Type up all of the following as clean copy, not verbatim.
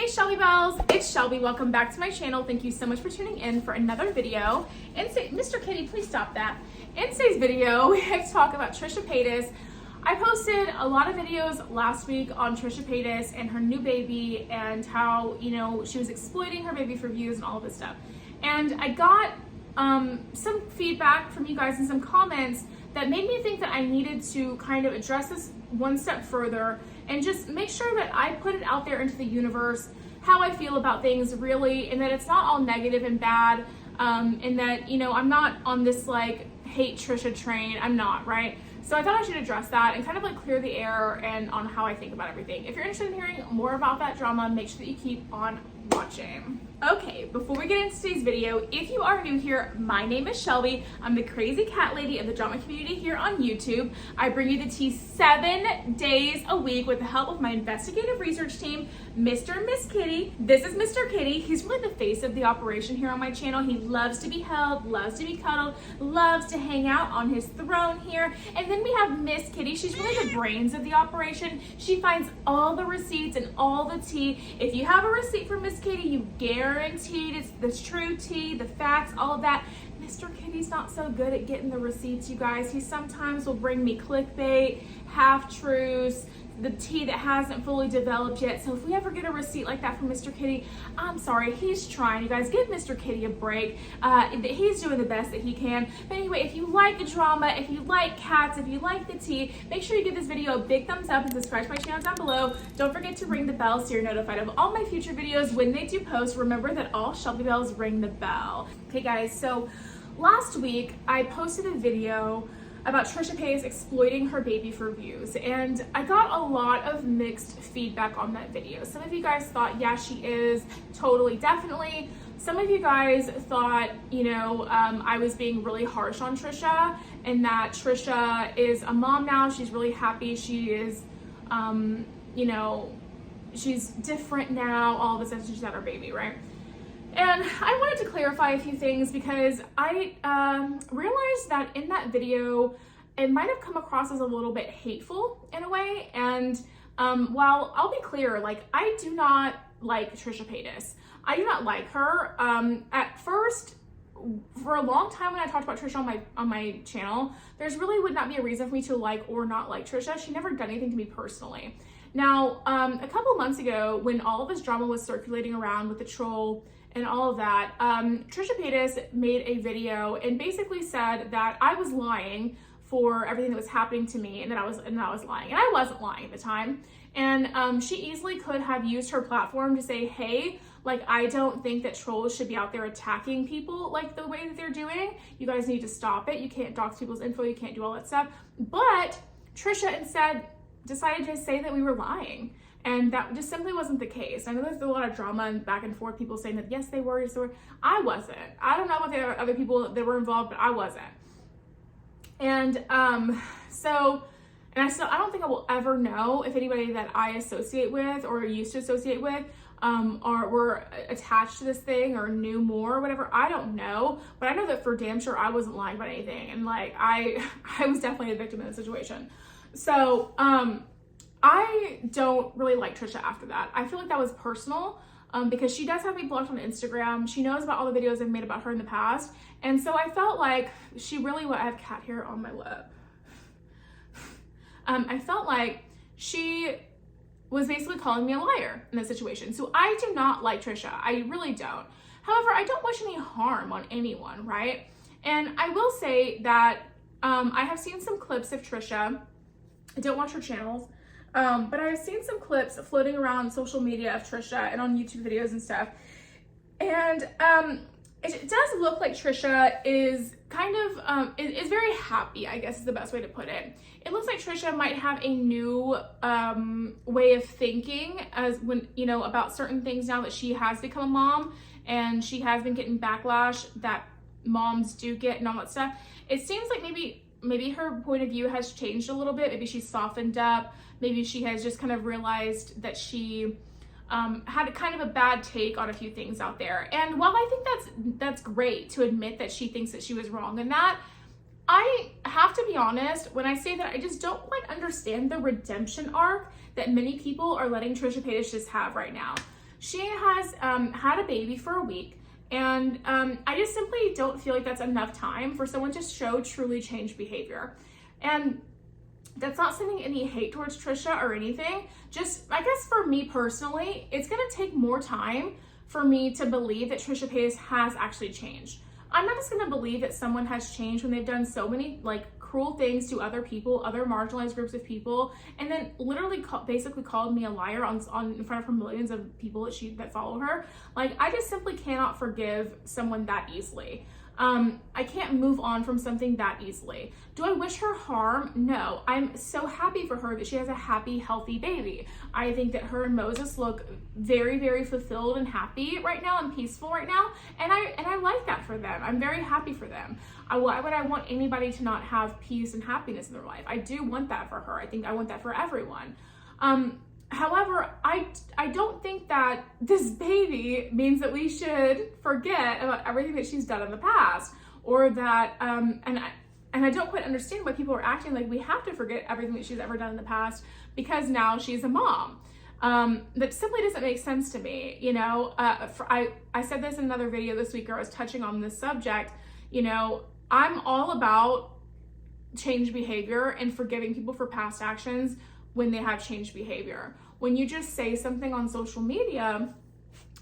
Shelby Bells, it's Shelby. Welcome back to my channel. Thank you so much for tuning in for another video. And Mr. Kitty, please stop that. In today's video, we have to talk about Trisha Paytas. I posted a lot of videos last week on Trisha Paytas and her new baby and how, she was exploiting her baby for views and all of this stuff. And I got some feedback from you guys and some comments that made me think that I needed to kind of address this one step further and just make sure that I put it out there into the universe, how I feel about things really, and that it's not all negative and bad, and that, I'm not on this like hate Trisha train. I'm not, right? So I thought I should address that and kind of like clear the air and on how I think about everything. If you're interested in hearing more about that drama, make sure that you keep on watching. Okay, before we get into today's video, if you are new here, my name is Shelby. I'm the crazy cat lady of the drama community here on YouTube. I bring you the tea 7 days a week with the help of my investigative research team, Mr. and Miss Kitty. This is Mr. Kitty. He's really the face of the operation here on my channel. He loves to be held, loves to be cuddled, loves to hang out on his throne here. And then we have Miss Kitty. She's really the brains of the operation. She finds all the receipts and all the tea. If you have a receipt from Miss Kitty, you guaranteed it's the true tea, the facts, all of that. Mr. Kitty's not so good at getting the receipts, you guys. He sometimes will bring me clickbait, half-truths, the tea that hasn't fully developed yet. So if we ever get a receipt like that from Mr. Kitty, I'm sorry, he's trying. You guys, give Mr. Kitty a break. He's doing the best that he can. But anyway, if you like the drama, if you like cats, if you like the tea, make sure you give this video a big thumbs up and subscribe to my channel down below. Don't forget to ring the bell so you're notified of all my future videos when they do post. Remember that all Shelby Bells ring the bell. Okay guys, so last week I posted a video about Trisha Paytas exploiting her baby for views, and I got a lot of mixed feedback on that video. Some of you guys thought, yeah, she is, totally, definitely. Some of you guys thought, I was being really harsh on Trisha, and that Trisha is a mom now, she's really happy, she is, she's different now, all of a sudden she's had her baby, right? And I wanted to clarify a few things because I realized that in that video, it might have come across as a little bit hateful in a way. And while I'll be clear, like, I do not like Trisha Paytas. I do not like her. At first, for a long time when I talked about Trisha on my channel, there's really would not be a reason for me to like or not like Trisha. She never done anything to me personally. Now, a couple months ago, when all of this drama was circulating around with the troll and all of that, Trisha Paytas made a video and basically said that I was lying for everything that was happening to me and that I was lying. And I wasn't lying at the time. And she easily could have used her platform to say, hey, like, I don't think that trolls should be out there attacking people like the way that they're doing. You guys need to stop it. You can't dox people's info. You can't do all that stuff. But Trisha instead decided to say that we were lying. And that just simply wasn't the case. I know there's a lot of drama and back and forth, people saying that, yes, they were, yes, they were. I wasn't. I don't know about the other people that were involved, but I wasn't. And I don't think I will ever know if anybody that I associate with or used to associate with or were attached to this thing or knew more or whatever. I don't know, but I know that for damn sure I wasn't lying about anything. And like, I was definitely a victim in the situation. So, I don't really like Trisha after that. I feel like that was personal because she does have me blocked on Instagram. She knows about all the videos I've made about her in the past. And so I felt like she really I have cat hair on my lip. I felt like she was basically calling me a liar in this situation. So I do not like Trisha. I really don't. However, I don't wish any harm on anyone, right? And I will say that I have seen some clips of Trisha. I don't watch her channels. But I've seen some clips floating around social media of Trisha and on YouTube videos and stuff. And it does look like Trisha is kind of, is very happy, I guess is the best way to put it. It looks like Trisha might have a new way of thinking about certain things now that she has become a mom and she has been getting backlash that moms do get and all that stuff. It seems like maybe her point of view has changed a little bit. Maybe she's softened up. Maybe she has just kind of realized that she had kind of a bad take on a few things out there. And while I think that's great to admit that she thinks that she was wrong in that, I have to be honest when I say that I just don't quite understand the redemption arc that many people are letting Trisha Paytas just have right now. She has had a baby for a week, and I just simply don't feel like that's enough time for someone to show truly changed behavior. And that's not sending any hate towards Trisha or anything. Just, I guess for me personally, it's gonna take more time for me to believe that Trisha Paytas has actually changed. I'm not just gonna believe that someone has changed when they've done so many like cruel things to other people, other marginalized groups of people, and then literally basically called me a liar on in front of her millions of people that follow her. Like, I just simply cannot forgive someone that easily. I can't move on from something that easily. Do I wish her harm? No. I'm so happy for her that she has a happy, healthy baby. I think that her and Moses look very, very fulfilled and happy right now and peaceful right now. And I like that for them. I'm very happy for them. Why would I want anybody to not have peace and happiness in their life? I do want that for her. I think I want that for everyone. However, I don't think that this baby means that we should forget about everything that she's done in the past, or that, and I don't quite understand why people are acting like we have to forget everything that she's ever done in the past because now she's a mom. That simply doesn't make sense to me. You know, I said this in another video this week where I was touching on this subject. You know, I'm all about change behavior and forgiving people for past actions when they have changed behavior. When you just say something on social media,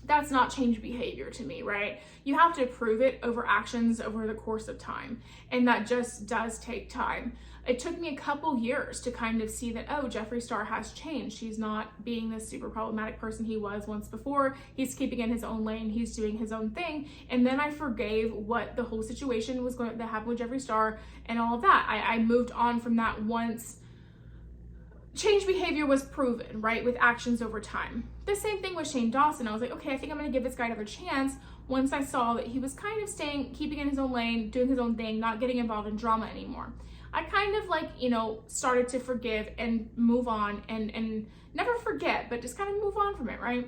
that's not change behavior to me, right? You have to prove it over actions over the course of time. And that just does take time. It took me a couple years to kind of see that, oh, Jeffree Star has changed. He's not being this super problematic person he was once before. He's keeping in his own lane. He's doing his own thing. And then I forgave what the whole situation was going to happen with Jeffree Star and all of that. I moved on from that once change behavior was proven, right, with actions over time. The same thing with Shane Dawson. I was like, okay, I think I'm gonna give this guy another chance once I saw that he was kind of keeping in his own lane, doing his own thing, not getting involved in drama anymore. I kind of like, you know, started to forgive and move on and never forget, but just kind of move on from it, right?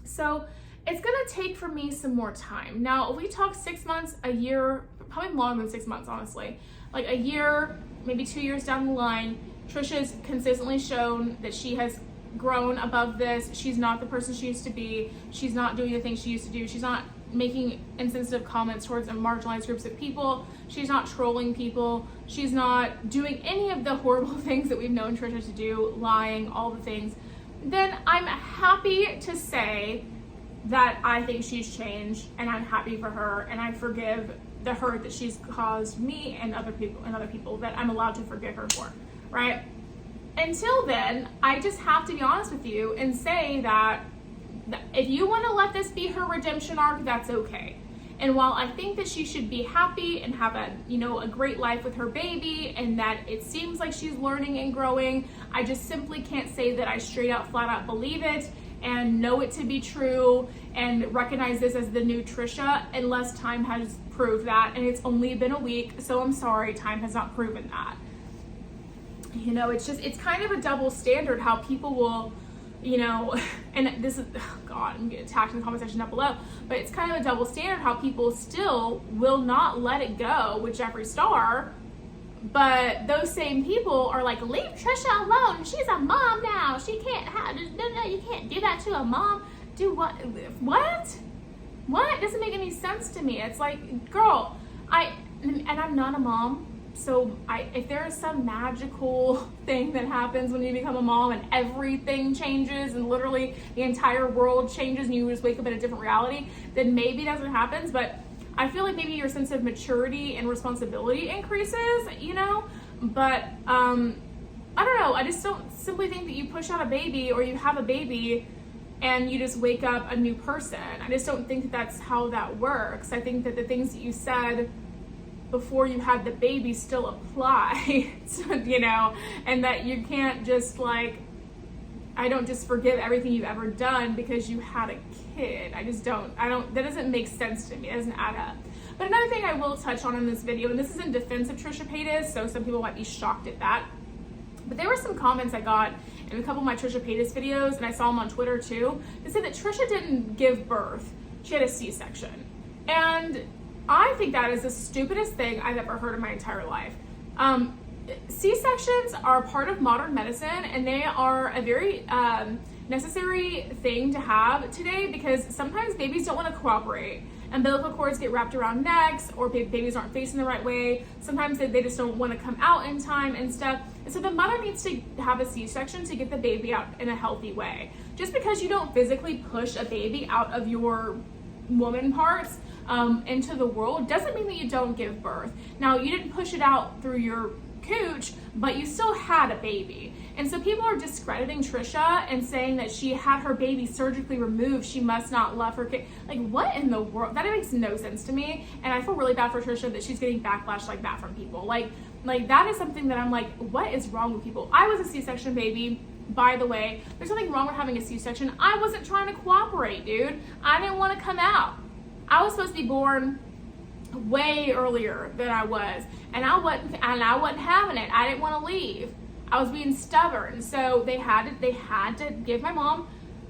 So it's gonna take for me some more time. Now, if we talk 6 months, a year, probably longer than 6 months, honestly, like a year, maybe 2 years down the line, Trisha's consistently shown that she has grown above this. She's not the person she used to be. She's not doing the things she used to do. She's not making insensitive comments towards marginalized groups of people. She's not trolling people. She's not doing any of the horrible things that we've known Trisha to do, lying, all the things. Then I'm happy to say that I think she's changed, and I'm happy for her, and I forgive the hurt that she's caused me and other people that I'm allowed to forgive her for. Right? Until then, I just have to be honest with you and say that if you want to let this be her redemption arc, that's okay. And while I think that she should be happy and have a great life with her baby, and that it seems like she's learning and growing, I just simply can't say that I straight out, flat out believe it and know it to be true and recognize this as the new Trisha unless time has proved that. And it's only been a week, so I'm sorry, time has not proven that. You know, it's kind of a double standard how people will, you know, and this is, oh God, I'm getting attacked in the comment section down below, but it's kind of a double standard how people still will not let it go with Jeffree Star, but those same people are like, leave Trisha alone, she's a mom now, she can't have, no, you can't do that to a mom. Do what? What? Doesn't make any sense to me. It's like, girl, and I'm not a mom. So if there is some magical thing that happens when you become a mom and everything changes and literally the entire world changes and you just wake up in a different reality, then maybe that's what happens. But I feel like maybe your sense of maturity and responsibility increases, you know? But I don't know. I just don't simply think that you push out a baby or you have a baby and you just wake up a new person. I just don't think that that's how that works. I think that the things that you said before you had the baby still apply, you know, and that you can't just like, I don't just forgive everything you've ever done because you had a kid. That doesn't make sense to me. It doesn't add up. But another thing I will touch on in this video, and this is in defense of Trisha Paytas, so some people might be shocked at that, but there were some comments I got in a couple of my Trisha Paytas videos, and I saw them on Twitter too, that said that Trisha didn't give birth. She had a C-section. And I think that is the stupidest thing I've ever heard in my entire life. C-sections are part of modern medicine, and they are a very necessary thing to have today, because sometimes babies don't want to cooperate. Umbilical cords get wrapped around necks, or babies aren't facing the right way. Sometimes they just don't want to come out in time and stuff. And so the mother needs to have a C-section to get the baby out in a healthy way. Just because you don't physically push a baby out of your woman parts into the world doesn't mean that you don't give birth. Now, you didn't push it out through your cooch, but you still had a baby. And so people are discrediting Trisha and saying that she had her baby surgically removed, she must not love her kid. Like, what in the world? That makes no sense to me. And I feel really bad for Trisha that she's getting backlash like that from people. Like that is something that I'm like, what is wrong with people? I was a C-section baby, by the way. There's nothing wrong with having a C-section. I wasn't trying to cooperate, dude. I didn't want to come out. I was supposed to be born way earlier than I was, and I wasn't having it. I didn't want to leave. I was being stubborn, so they had to give my mom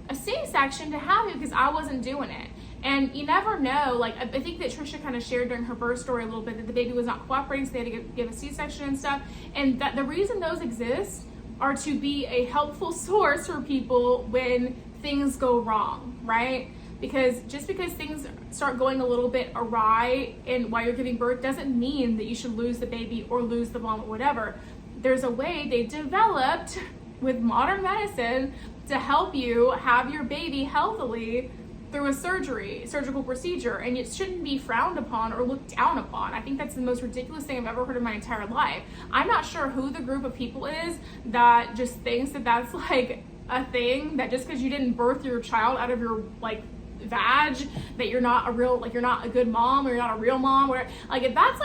a C-section to have it because I wasn't doing it. And you never know. Like, I think that Trisha kind of shared during her birth story a little bit that the baby was not cooperating, so they had to give a C-section and stuff. And that the reason those exist are to be a helpful source for people when things go wrong, right? Because just because things start going a little bit awry and while you're giving birth doesn't mean that you should lose the baby or lose the mom or whatever. There's a way they developed with modern medicine to help you have your baby healthily through a surgical procedure, and it shouldn't be frowned upon or looked down upon. I think that's the most ridiculous thing I've ever heard in my entire life. I'm not sure who the group of people is that just thinks that that's like a thing, that just because you didn't birth your child out of your like vag, that you're not a good mom, or you're not a real mom, or like, is that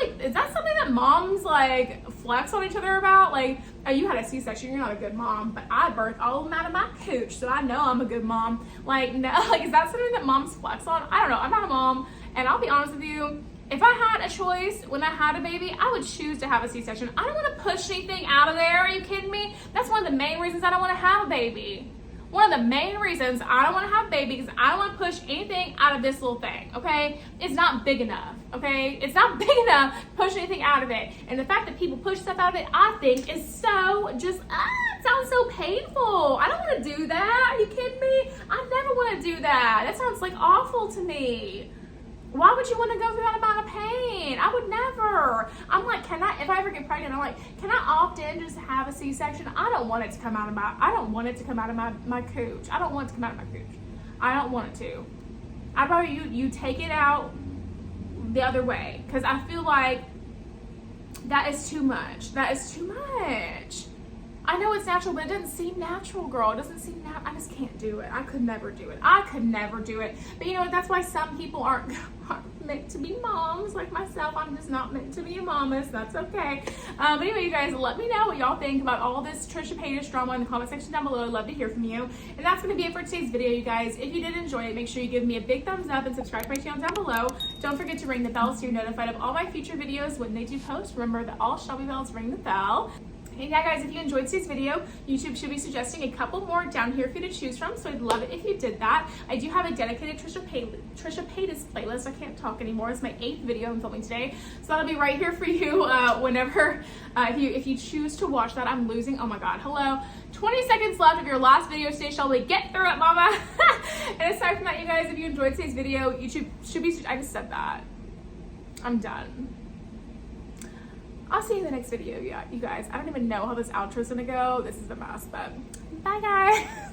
something that moms like flex on each other about? Like, oh, you had a C-section, you're not a good mom, but I birthed all of them out of my cooch, so I know I'm a good mom. Like, no, like, is that something that moms flex on? I don't know. I'm not a mom, and I'll be honest with you, if I had a choice when I had a baby, I would choose to have a C-section. I don't want to push anything out of there. Are you kidding me? That's one of the main reasons I don't want to have a baby. One of the main reasons I don't want to have babies, I don't want to push anything out of this little thing, okay? It's not big enough, okay? It's not big enough to push anything out of it. And the fact that people push stuff out of it, I think is so just, it sounds so painful. I don't want to do that. Are you kidding me? I never want to do that. That sounds like awful to me. Why would you want to go through that amount of pain? I would never. I'm like, if I ever get pregnant, I'm like, can I opt in just to have a C-section? I don't want it to come out of my cooch. I don't want it to come out of my cooch. I don't want it to. I'd rather you take it out the other way, because I feel like that is too much. That is too much. I know it's natural, but it doesn't seem natural, girl. It doesn't seem natural. I just can't do it. I could never do it. But you know, that's why some people aren't meant to be moms like myself. I'm just not meant to be a mama, so that's okay. But anyway, you guys, let me know what y'all think about all this Trisha Paytas drama in the comment section down below. I'd love to hear from you. And that's going to be it for today's video, you guys. If you did enjoy it, make sure you give me a big thumbs up and subscribe to my channel down below. Don't forget to ring the bell so you're notified of all my future videos when they do post. Remember that all Shelby bells ring the bell. And yeah, guys, if you enjoyed today's video, YouTube should be suggesting a couple more down here for you to choose from, so I'd love it if you did that. I do have a dedicated Trisha Paytas playlist. I can't talk anymore. It's my 8th video I'm filming today, so that'll be right here for you whenever, if you choose to watch that. I'm losing, oh my god, hello. 20 seconds left of your last video today, Shelby. Get through it, mama. And aside from that, you guys, if you enjoyed today's video, YouTube should be, I just said that. I'm done. I'll see you in the next video, you guys. I don't even know how this outro is gonna go. This is a mess, but bye, guys.